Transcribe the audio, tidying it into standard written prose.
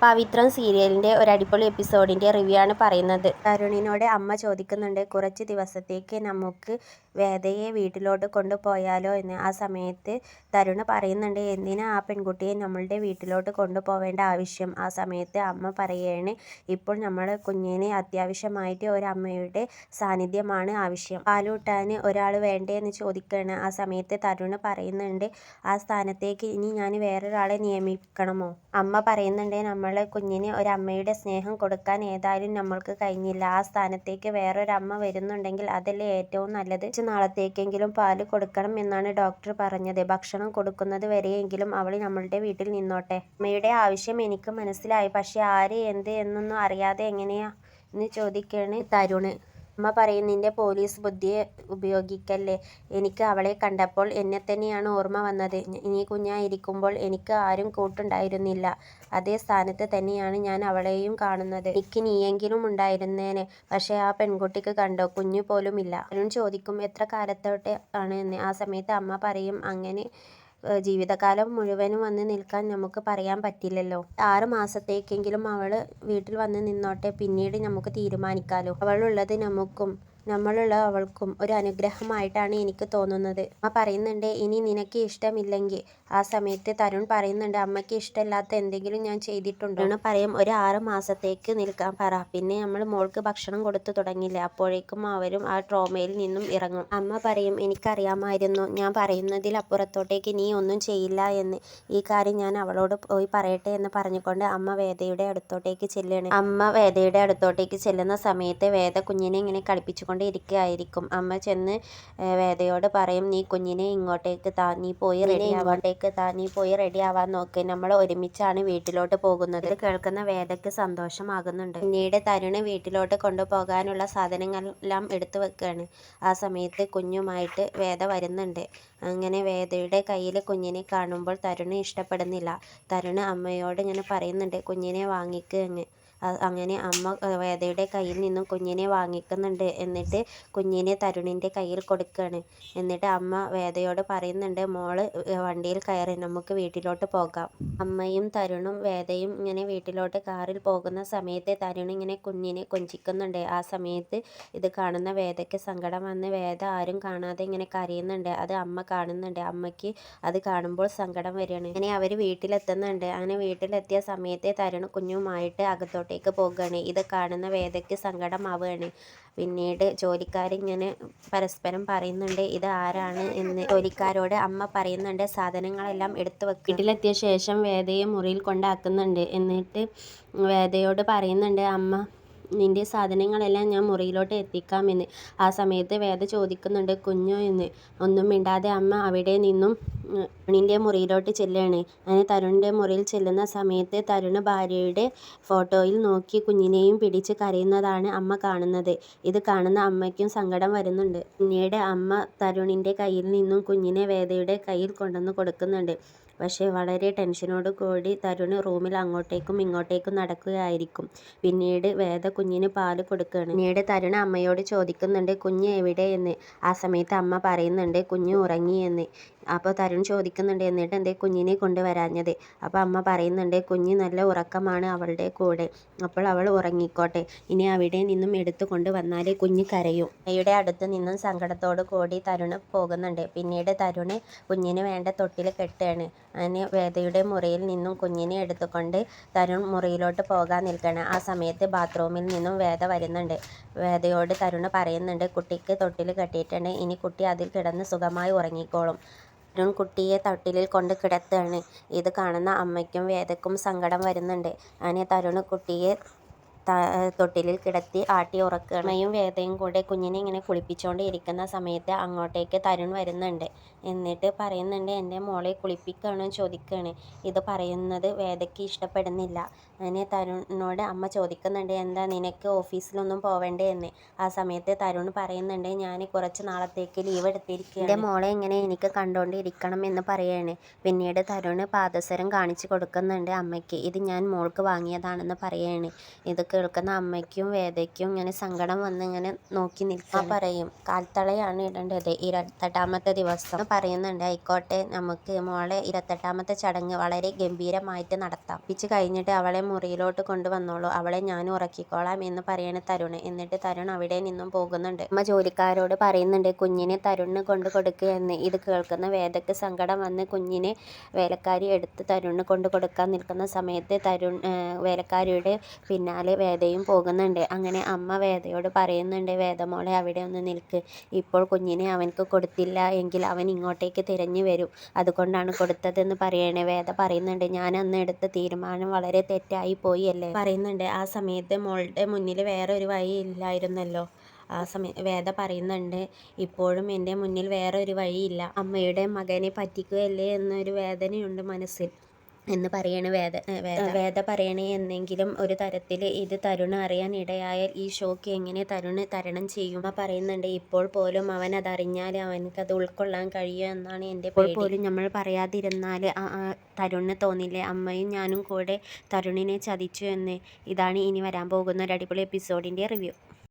പവിത്രം സീരിയലിൻ്റെ ഒരു അടിപൊളി എപ്പിസോഡിൻ്റെ റിവ്യൂ ആണ് പറയുന്നത്. തരുണിനോട് അമ്മ ചോദിക്കുന്നുണ്ട്, കുറച്ച് ദിവസത്തേക്ക് നമുക്ക് വേദയെ വീട്ടിലോട്ട് കൊണ്ടുപോയാലോ എന്ന്. ആ സമയത്ത് തരുണ് പറയുന്നുണ്ട്, എന്തിനാ ആ പെൺകുട്ടിയെ നമ്മളുടെ വീട്ടിലോട്ട് കൊണ്ടുപോവേണ്ട ആവശ്യം. ആ സമയത്ത് അമ്മ പറയുകയാണ്, ഇപ്പോൾ നമ്മൾ കുഞ്ഞിന് അത്യാവശ്യമായിട്ട് ഒരമ്മയുടെ സാന്നിധ്യമാണ് ആവശ്യം. പാലൂട്ടാൻ ഒരാൾ വേണ്ടേ എന്ന് ചോദിക്കുകയാണ്. ആ സമയത്ത് തരുണ് പറയുന്നുണ്ട്, ആ സ്ഥാനത്തേക്ക് ഇനി ഞാൻ വേറൊരാളെ നിയമിക്കണമോ? അമ്മ പറയുന്നുണ്ട്, നമ്മളെ കുഞ്ഞിന് ഒരമ്മയുടെ സ്നേഹം കൊടുക്കാൻ ഏതായാലും നമ്മൾക്ക് കഴിഞ്ഞില്ല. ആ സ്ഥാനത്തേക്ക് വേറൊരമ്മ വരുന്നുണ്ടെങ്കിൽ അതല്ലേ ഏറ്റവും നല്ലത്. കുറച്ച് നാളത്തേക്കെങ്കിലും പാല് കൊടുക്കണം എന്നാണ് ഡോക്ടർ പറഞ്ഞത്. ഭക്ഷണം കൊടുക്കുന്നത് വരെയെങ്കിലും അവൾ നമ്മളുടെ വീട്ടിൽ നിന്നോട്ടെ. അമ്മയുടെ ആവശ്യം എനിക്ക് മനസ്സിലായി, പക്ഷെ ആര് എന്ത് എന്നൊന്നും അറിയാതെ എങ്ങനെയാ എന്ന് ചോദിക്കുകയാണ് തരുണ്. അമ്മ പറയും, നിന്റെ പോലീസ് ബുദ്ധിയെ ഉപയോഗിക്കല്ലേ. എനിക്ക് അവളെ കണ്ടപ്പോൾ എന്നെ തന്നെയാണ് ഓർമ്മ വന്നത്. നീ കുഞ്ഞായിരിക്കുമ്പോൾ എനിക്ക് ആരും കൂട്ടുണ്ടായിരുന്നില്ല. അതേ സ്ഥാനത്ത് തന്നെയാണ് ഞാൻ അവളെയും കാണുന്നത്. എനിക്ക് നീയെങ്കിലും ഉണ്ടായിരുന്നേനെ. പക്ഷെ ആ പെൺകുട്ടിക്ക് കണ്ടോ, കുഞ്ഞു പോലുമില്ല. അരുൺ ചോദിക്കും, എത്ര കാലത്തോട്ട് ആണ് എന്ന്. ആ സമയത്ത് അമ്മ പറയും, അങ്ങനെ ജീവിതകാലം മുഴുവനും വന്ന് നിൽക്കാൻ നമുക്ക് പറയാൻ പറ്റില്ലല്ലോ. 6 മാസത്തേക്കെങ്കിലും അവൾ വീട്ടിൽ വന്ന് നിന്നോട്ടെ, പിന്നീട് നമുക്ക് തീരുമാനിക്കാലോ. അവളുള്ളത് നമുക്കും നമ്മളുള്ള അവൾക്കും ഒരു അനുഗ്രഹമായിട്ടാണ് എനിക്ക് തോന്നുന്നത്. അമ്മ പറയുന്നുണ്ട്, ഇനി നിനക്ക് ഇഷ്ടമില്ലെങ്കിൽ. ആ സമയത്ത് തരുൺ പറയുന്നുണ്ട്, അമ്മയ്ക്ക് ഇഷ്ടമില്ലാത്ത എന്തെങ്കിലും ഞാൻ ചെയ്തിട്ടുണ്ടോ? തരുൺ പറയും, ഒരു 6 മാസത്തേക്ക് നിൽക്കാൻ പറ, പിന്നെ നമ്മൾ മോൾക്ക് ഭക്ഷണം കൊടുത്തു തുടങ്ങില്ല, അപ്പോഴേക്കും അവരും ആ ട്രോമയിൽ നിന്നും ഇറങ്ങും. അമ്മ പറയും, എനിക്കറിയാമായിരുന്നു ഞാൻ പറയുന്നതിൽ അപ്പുറത്തോട്ടേക്ക് നീ ഒന്നും ചെയ്യില്ല എന്ന്. ഈ കാര്യം ഞാൻ അവളോട് പോയി പറയട്ടെ എന്ന് പറഞ്ഞുകൊണ്ട് അമ്മ വേദയുടെ അടുത്തോട്ടേക്ക് ചെല്ലുകയാണ്. അമ്മ വേദയുടെ അടുത്തോട്ടേക്ക് ചെല്ലുന്ന സമയത്ത് വേദ കുഞ്ഞിനെ ഇങ്ങനെ കളിപ്പിച്ചുകൊണ്ട് ഇരിക്കുകയായിരിക്കും. അമ്മ ചെന്ന് വേദയോട് പറയും, നീ കുഞ്ഞിനെ ഇങ്ങോട്ടേക്ക് താ, നീ പോയി റെഡി ആവാൻ നോക്ക്, നമ്മൾ ഒരുമിച്ചാണ് വീട്ടിലോട്ട് പോകുന്നത്. ഇത് കേൾക്കുന്ന വേദയ്ക്ക് സന്തോഷമാകുന്നുണ്ട്. പിന്നീട് തരുണ് വീട്ടിലോട്ട് കൊണ്ടുപോകാനുള്ള സാധനങ്ങളെല്ലാം എടുത്തു വെക്കുകയാണ്. ആ സമയത്ത് കുഞ്ഞുമായിട്ട് വേദ വരുന്നുണ്ട്. അങ്ങനെ വേദയുടെ കയ്യിൽ കുഞ്ഞിനെ കാണുമ്പോൾ തരുണ് ഇഷ്ടപ്പെടുന്നില്ല. തരുണ് അമ്മയോട് ഇങ്ങനെ പറയുന്നുണ്ട്, കുഞ്ഞിനെ വാങ്ങിക്ക് എന്ന്. അങ്ങനെ അമ്മ വേദയുടെ കയ്യിൽ നിന്നും കുഞ്ഞിനെ വാങ്ങിക്കുന്നുണ്ട്. എന്നിട്ട് കുഞ്ഞിനെ തരുണിൻ്റെ കയ്യിൽ കൊടുക്കുകയാണ്. എന്നിട്ട് അമ്മ വേദയോട് പറയുന്നുണ്ട്, മോള് വണ്ടിയിൽ കയറി, നമുക്ക് വീട്ടിലോട്ട് പോകാം. അമ്മയും തരുണും വേദയും ഇങ്ങനെ വീട്ടിലോട്ട് കാറിൽ പോകുന്ന സമയത്ത് തരുൺ ഇങ്ങനെ കുഞ്ഞിനെ കൊഞ്ചിക്കുന്നുണ്ട്. ആ സമയത്ത് ഇത് കാണുന്ന വേദയ്ക്ക് സങ്കടം വന്ന് വേദ ആരും കാണാതെ ഇങ്ങനെ കരയുന്നുണ്ട്. അത് അമ്മ കാണുന്നുണ്ട്. അമ്മയ്ക്ക് അത് കാണുമ്പോൾ സങ്കടം വരികയാണ്. അങ്ങനെ അവർ വീട്ടിലെത്തുന്നുണ്ട്. അങ്ങനെ വീട്ടിലെത്തിയ സമയത്ത് തരുൺ കുഞ്ഞുമായിട്ട് അകത്തോട്ടേക്ക് പോകുകയാണ്. ഇത് കാണുന്ന വേദയ്ക്ക് സങ്കടമാവുകയാണ്. പിന്നീട് ജോലിക്കാരിങ്ങനെ പരസ്പരം പറയുന്നുണ്ട്, ഇത് ആരാണ് എന്ന്. ജോലിക്കാരോട് അമ്മ പറയുന്നുണ്ട്, സാധനങ്ങളെല്ലാം എടുത്തു വെക്കുക. വീട്ടിലെത്തിയ ശേഷം വേദയെ മുറിയിൽ കൊണ്ടാക്കുന്നുണ്ട്. എന്നിട്ട് വേദയോട് പറയുന്നുണ്ട്, അമ്മ നിൻ്റെ സാധനങ്ങളെല്ലാം ഞാൻ മുറിയിലോട്ട് എത്തിക്കാമെന്ന്. ആ സമയത്ത് വേദ ചോദിക്കുന്നുണ്ട്, കുഞ്ഞോ എന്ന്. ഒന്നും മിണ്ടാതെ അമ്മ അവിടെ നിന്നും തരുണിൻ്റെ മുറിയിലോട്ട് ചെല്ലുകയാണ്. അങ്ങനെ തരുണിൻ്റെ മുറിയിൽ ചെല്ലുന്ന സമയത്ത് തരുണ് ഭാര്യയുടെ ഫോട്ടോയിൽ നോക്കി കുഞ്ഞിനെയും പിടിച്ച് കരയുന്നതാണ് അമ്മ കാണുന്നത്. ഇത് കാണുന്ന അമ്മയ്ക്കും സങ്കടം വരുന്നുണ്ട്. പിന്നീട് അമ്മ തരുണിൻ്റെ കയ്യിൽ നിന്നും കുഞ്ഞിനെ വേദയുടെ കയ്യിൽ കൊണ്ടുവന്ന് കൊടുക്കുന്നുണ്ട്. പക്ഷേ വളരെ ടെൻഷനോട് കൂടി തരുണ് റൂമിൽ അങ്ങോട്ടേക്കും ഇങ്ങോട്ടേക്കും നടക്കുകയായിരിക്കും. പിന്നീട് വേദ കുഞ്ഞിന് പാല് കൊടുക്കുകയാണ്. പിന്നീട് തരുണ് അമ്മയോട് ചോദിക്കുന്നുണ്ട്, കുഞ്ഞ് എവിടെ എന്ന്. ആ സമയത്ത് അമ്മ പറയുന്നുണ്ട്, കുഞ്ഞ് ഉറങ്ങി എന്ന്. അപ്പോൾ തരുൺ ചോദിക്കുന്നുണ്ട്, എന്നിട്ട് എന്തേ കുഞ്ഞിനെ കൊണ്ടുവരാഞ്ഞത്. അപ്പോൾ അമ്മ പറയുന്നുണ്ട്, കുഞ്ഞ് നല്ല ഉറക്കമാണ് അവളുടെ കൂടെ, അപ്പോൾ അവൾ ഉറങ്ങിക്കോട്ടെ, ഇനി അവിടെ നിന്നും എടുത്തു കൊണ്ടുവന്നാൽ കുഞ്ഞ് കരയും. അമ്മയുടെ അടുത്ത് നിന്നും സങ്കടത്തോടു കൂടി തരുണ് പോകുന്നുണ്ട്. പിന്നീട് തരുണ് കുഞ്ഞിന് വേണ്ട തൊട്ടിൽ കെട്ടുകയാണ്. അങ്ങനെ വേദയുടെ മുറിയിൽ നിന്നും കുഞ്ഞിനെ എടുത്തുകൊണ്ട് തരുൺ മുറിയിലോട്ട് പോകാൻ നിൽക്കുകയാണ്. ആ സമയത്ത് ബാത്റൂമിൽ നിന്നും വേദ വരുന്നുണ്ട്. വേദയോട് തരുണ് പറയുന്നുണ്ട്, കുട്ടിക്ക് തൊട്ടിൽ കെട്ടിയിട്ടുണ്ട്, ഇനി കുട്ടി അതിൽ കിടന്ന് സുഖമായി ഉറങ്ങിക്കോളും. തരുൺ കുട്ടിയെ തൊട്ടിലിൽ കൊണ്ട് കിടത്തുകയാണ്. ഇത് കാണുന്ന അമ്മയ്ക്കും വേദയ്ക്കും സങ്കടം വരുന്നുണ്ട്. അങ്ങനെ തരുൺ കുട്ടിയെ തൊട്ടിലിൽ കിടത്തി ആട്ടി ഉറക്കുകയാണ്. അമ്മയും വേദയും കൂടെ കുഞ്ഞിനെ ഇങ്ങനെ കുളിപ്പിച്ചുകൊണ്ട് ഇരിക്കുന്ന സമയത്ത് അങ്ങോട്ടേക്ക് തരുൺ വരുന്നുണ്ട്. എന്നിട്ട് പറയുന്നുണ്ട്, എൻ്റെ മോളെ കുളിപ്പിക്കുകയാണോ ചോദിക്കുകയാണ്. ഇത് പറയുന്നത് വേദയ്ക്ക് ഇഷ്ടപ്പെടുന്നില്ല. അങ്ങനെ തരുണിനോട് അമ്മ ചോദിക്കുന്നുണ്ട്, എന്താ നിനക്ക് ഓഫീസിലൊന്നും പോവേണ്ടേ എന്ന്. ആ സമയത്ത് തരുൺ പറയുന്നുണ്ട്, ഞാൻ കുറച്ച് നാളത്തേക്ക് ലീവ് എടുത്തിരിക്കുകയാണ്, എൻ്റെ മോളെ ഇങ്ങനെ എനിക്ക് കണ്ടുകൊണ്ടിരിക്കണം എന്ന് പറയുകയാണ്. പിന്നീട് തരുൺ പാദസരം കാണിച്ചു കൊടുക്കുന്നുണ്ട് അമ്മയ്ക്ക്. ഇത് ഞാൻ മോൾക്ക് വാങ്ങിയതാണെന്ന് പറയുകയാണ്. ഇത് കേൾക്കുന്ന അമ്മയ്ക്കും വേദയ്ക്കും ഇങ്ങനെ സങ്കടം വന്ന് ഇങ്ങനെ നോക്കി നിൽക്കുക. പറയും കാൽത്തളയാണ് ഇടേണ്ടത് 28ാമത്തെ ദിവസം പറയുന്നുണ്ട്. ആയിക്കോട്ടെ, നമുക്ക് മോളെ 28ാമത്തെ ചടങ്ങ് വളരെ ഗംഭീരമായിട്ട് നടത്താം. പിച്ച് കഴിഞ്ഞിട്ട് അവളെ മുറിയിലോട്ട് കൊണ്ടുവന്നോളൂ, അവളെ ഞാൻ ഉറക്കിക്കോളാം എന്ന് പറയണ തരുണ്. എന്നിട്ട് തരുൺ അവിടെ നിന്നും പോകുന്നുണ്ട്. അമ്മ ജോലിക്കാരോട് പറയുന്നുണ്ട് കുഞ്ഞിനെ തരുണിന് കൊണ്ടു കൊടുക്കുക എന്ന്. ഇത് കേൾക്കുന്ന വേദയ്ക്ക് സങ്കടം വന്ന് കുഞ്ഞിനെ വേലക്കാരി എടുത്ത് തരുണിന് കൊണ്ടു കൊടുക്കാൻ നിൽക്കുന്ന സമയത്ത് വേലക്കാരിയുടെ പിന്നാലെ വേദയും പോകുന്നുണ്ട്. അങ്ങനെ അമ്മ വേദയോട് പറയുന്നുണ്ട്, വേദമോളെ അവിടെ ഒന്ന് നിൽക്ക്, ഇപ്പോൾ കുഞ്ഞിനെ അവൻക്ക് കൊടുത്തില്ല എങ്കിൽ അവൻ ഇങ്ങോട്ടേക്ക് തിരഞ്ഞു വരും, അതുകൊണ്ടാണ് കൊടുത്തതെന്ന് പറയണേ. വേദ പറയുന്നുണ്ട്, ഞാൻ അന്ന് എടുത്ത തീരുമാനം വളരെ തെറ്റായി പോയി അല്ലേ പറയുന്നുണ്ട്. ആ സമയത്ത് മോളുടെ മുന്നിൽ വേറെ ഒരു വഴി ഇല്ലായിരുന്നല്ലോ. ആ വേദ പറയുന്നുണ്ട്, ഇപ്പോഴും എൻ്റെ മുന്നിൽ വേറെ ഒരു വഴിയില്ല, അമ്മയുടെ മകനെ പറ്റിക്കുകയല്ലേ എന്നൊരു വേദനയുണ്ട് മനസ്സിൽ എന്ന് പറയണ വേദ പറയണേ. എന്നെങ്കിലും ഒരു തരത്തിൽ ഇത് തരുണ് അറിയാൻ ഇടയായാൽ ഈ ഷോക്ക് എങ്ങനെ തരുണ് തരണം ചെയ്യും? അമ്മ പറയുന്നുണ്ട്, ഇപ്പോൾ പോലും അവൻ അതറിഞ്ഞാൽ അവനക്കത് ഉൾക്കൊള്ളാൻ കഴിയുമോ എന്നാണ് എൻ്റെ പേടി. പോലും നമ്മൾ പറയാതിരുന്നാൽ തരുണിന് തോന്നില്ലേ അമ്മയും ഞാനും കൂടെ തരുണിനെ ചതിച്ചു എന്ന്. ഇതാണ് ഇനി വരാൻ പോകുന്ന ഒരു അടിപൊളി എപ്പിസോഡിൻ്റെ റിവ്യൂ.